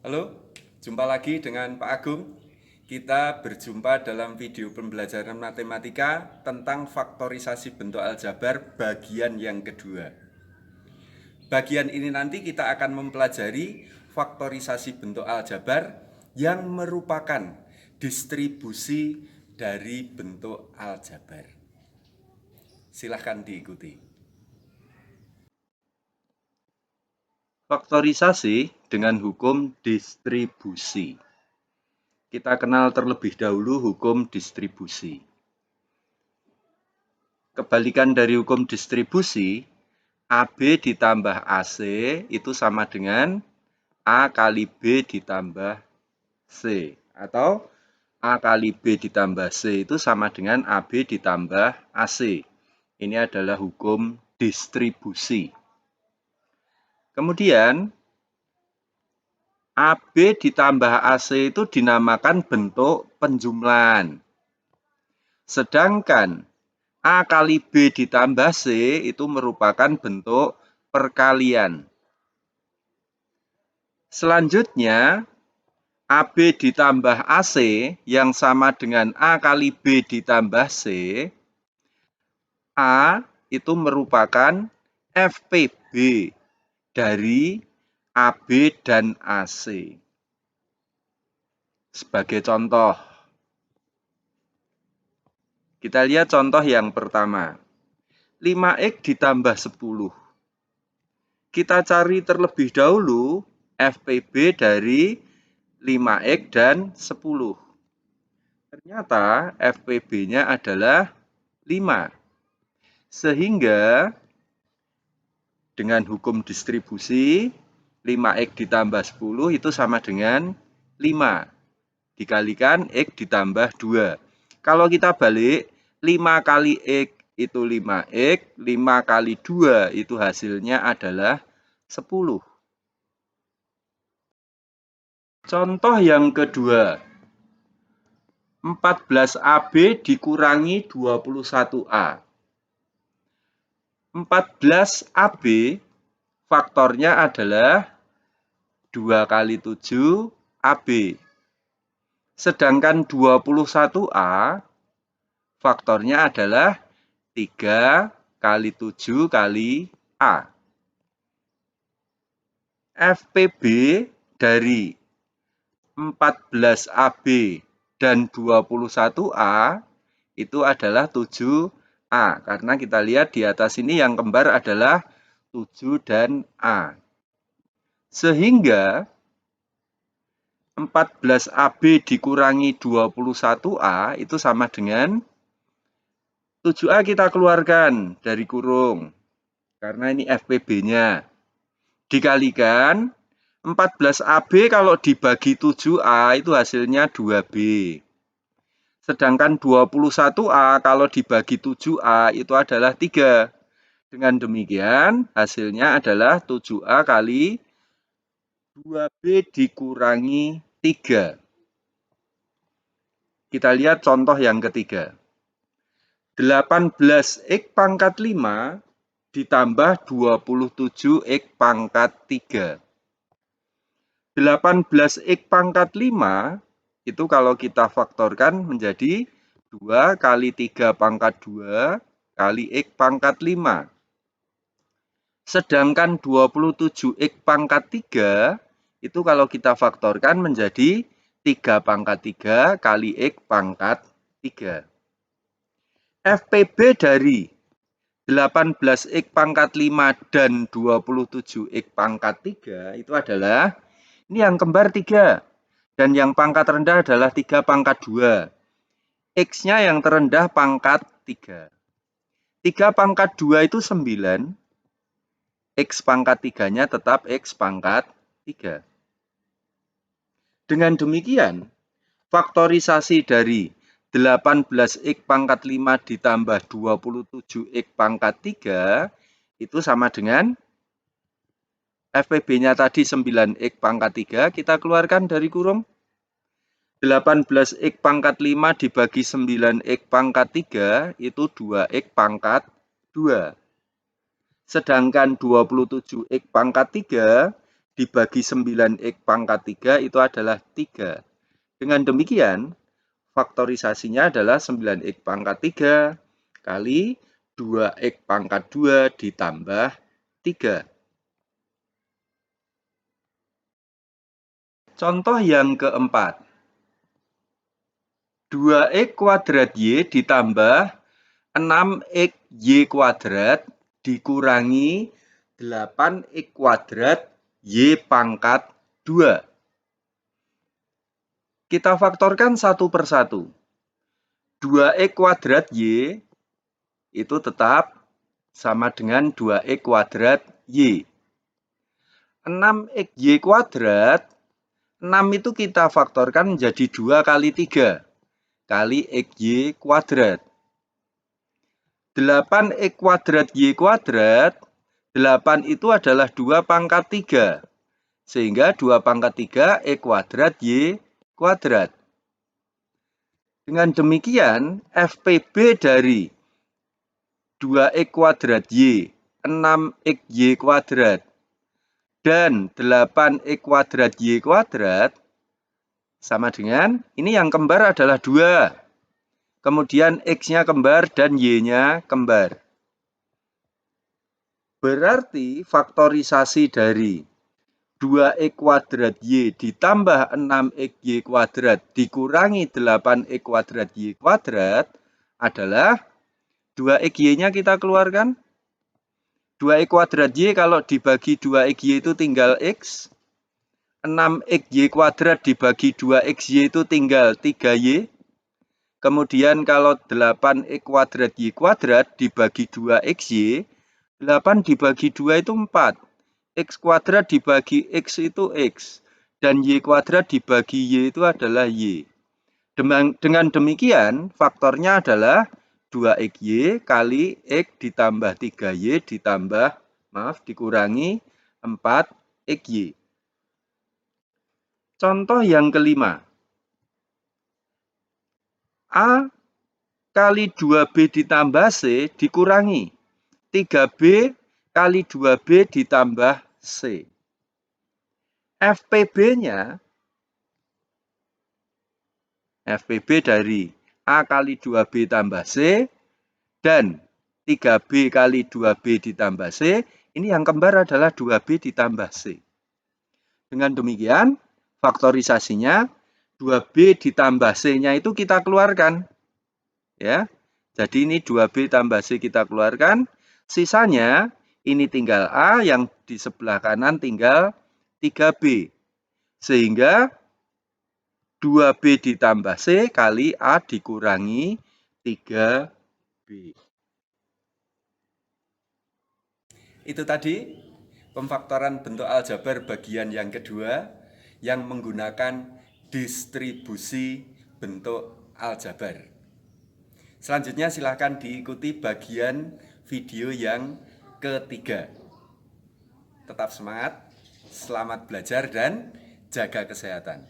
Halo, jumpa lagi dengan Pak Agung. Kita berjumpa dalam video pembelajaran matematika tentang faktorisasi bentuk aljabar bagian yang kedua. Bagian ini nanti kita akan mempelajari faktorisasi bentuk aljabar yang merupakan distribusi dari bentuk aljabar. Silahkan diikuti. Faktorisasi dengan hukum distribusi. Kita kenal terlebih dahulu hukum distribusi. Kebalikan dari hukum distribusi, AB ditambah AC itu sama dengan A kali B ditambah C. Atau A kali B ditambah C itu sama dengan AB ditambah AC. Ini adalah hukum distribusi. Kemudian, AB ditambah AC itu dinamakan bentuk penjumlahan. Sedangkan A kali B ditambah C itu merupakan bentuk perkalian. Selanjutnya, AB ditambah AC yang sama dengan A kali B ditambah C. A itu merupakan FPB dari AB dan AC. Sebagai contoh, kita lihat contoh yang pertama. 5X ditambah 10. Kita cari terlebih dahulu FPB dari 5X dan 10. Ternyata FPB-nya adalah 5. Sehingga dengan hukum distribusi 5X ditambah 10 itu sama dengan 5. Dikalikan X ditambah 2. Kalau kita balik, 5 kali X itu 5X, 5 kali 2 itu hasilnya adalah 10. Contoh yang kedua, 14AB dikurangi 21A. 14AB faktornya adalah 2 kali 7AB. Sedangkan 21A faktornya adalah 3 kali 7 kali A. FPB dari 14AB dan 21A itu adalah 7A. Karena kita lihat di atas ini yang kembar adalah 7 dan A. Sehingga 14AB dikurangi 21A itu sama dengan 7A kita keluarkan dari kurung. Karena ini FPB-nya. Dikalikan 14AB kalau dibagi 7A itu hasilnya 2B. Sedangkan 21A kalau dibagi 7A itu adalah 3. Dengan demikian hasilnya adalah 7A kali 2B dikurangi 3. Kita lihat contoh yang ketiga. 18X pangkat 5 ditambah 27X pangkat 3. 18X pangkat 5 itu kalau kita faktorkan menjadi 2 kali 3 pangkat 2 kali X pangkat 5. Sedangkan 27X pangkat 3 itu kalau kita faktorkan menjadi 3 pangkat 3 kali X pangkat 3. FPB dari 18X pangkat 5 dan 27X pangkat 3 itu adalah, ini yang kembar 3. Dan yang pangkat rendah adalah 3 pangkat 2. X-nya yang terendah pangkat 3. 3 pangkat 2 itu 9. X pangkat 3-nya tetap X pangkat 3. Dengan demikian, faktorisasi dari 18X pangkat 5 ditambah 27X pangkat 3 itu sama dengan FPB-nya tadi 9X pangkat 3, kita keluarkan dari kurung. 18X pangkat 5 dibagi 9X pangkat 3 itu 2X pangkat 2. Sedangkan 27X pangkat 3 dibagi 9x pangkat 3 itu adalah 3. Dengan demikian, faktorisasinya adalah 9x pangkat 3 kali 2x pangkat 2 ditambah 3. Contoh yang keempat. 2x kuadrat Y ditambah 6xy kuadrat dikurangi 8x kuadrat Y pangkat 2. Kita faktorkan satu persatu. 2x kuadrat Y itu tetap sama dengan 2x kuadrat Y. 6xy kuadrat, 6 itu kita faktorkan menjadi 2 kali 3 kali xy kuadrat. 8x kuadrat Y kuadrat, 8 itu adalah 2 pangkat 3. Sehingga 2 pangkat 3 X kuadrat Y kuadrat. Dengan demikian, FPB dari 2x kuadrat Y, 6xy kuadrat, dan 8x kuadrat Y kuadrat sama dengan, ini yang kembar adalah 2. Kemudian X-nya kembar dan Y-nya kembar. Berarti faktorisasi dari 2x kuadrat Y ditambah 6xy kuadrat dikurangi 8x kuadrat Y kuadrat adalah 2xy-nya kita keluarkan. 2x kuadrat Y kalau dibagi 2xy itu tinggal X. 6xy kuadrat dibagi 2xy itu tinggal 3y. Kemudian kalau 8x kuadrat Y kuadrat dibagi 2xy, 8 dibagi 2 itu 4. X kuadrat dibagi X itu X. Dan Y kuadrat dibagi Y itu adalah Y. Dengan demikian, faktornya adalah 2xy kali X ditambah 3y dikurangi 4xy. Contoh yang kelima. A kali 2B ditambah C dikurangi 3B kali 2B ditambah C. FPB-nya, FPB dari A kali 2B tambah C dan 3B kali 2B ditambah C, ini yang kembar adalah 2B ditambah C. Dengan demikian, faktorisasinya 2B ditambah C-nya itu kita keluarkan. Ya. Jadi ini 2B tambah C kita keluarkan. Sisanya ini tinggal A, yang di sebelah kanan tinggal 3B. Sehingga 2B ditambah C kali A dikurangi 3B. Itu tadi pemfaktoran bentuk aljabar bagian yang kedua yang menggunakan distribusi bentuk aljabar. Selanjutnya silakan diikuti bagian video yang ketiga. Tetap semangat, selamat belajar dan jaga kesehatan.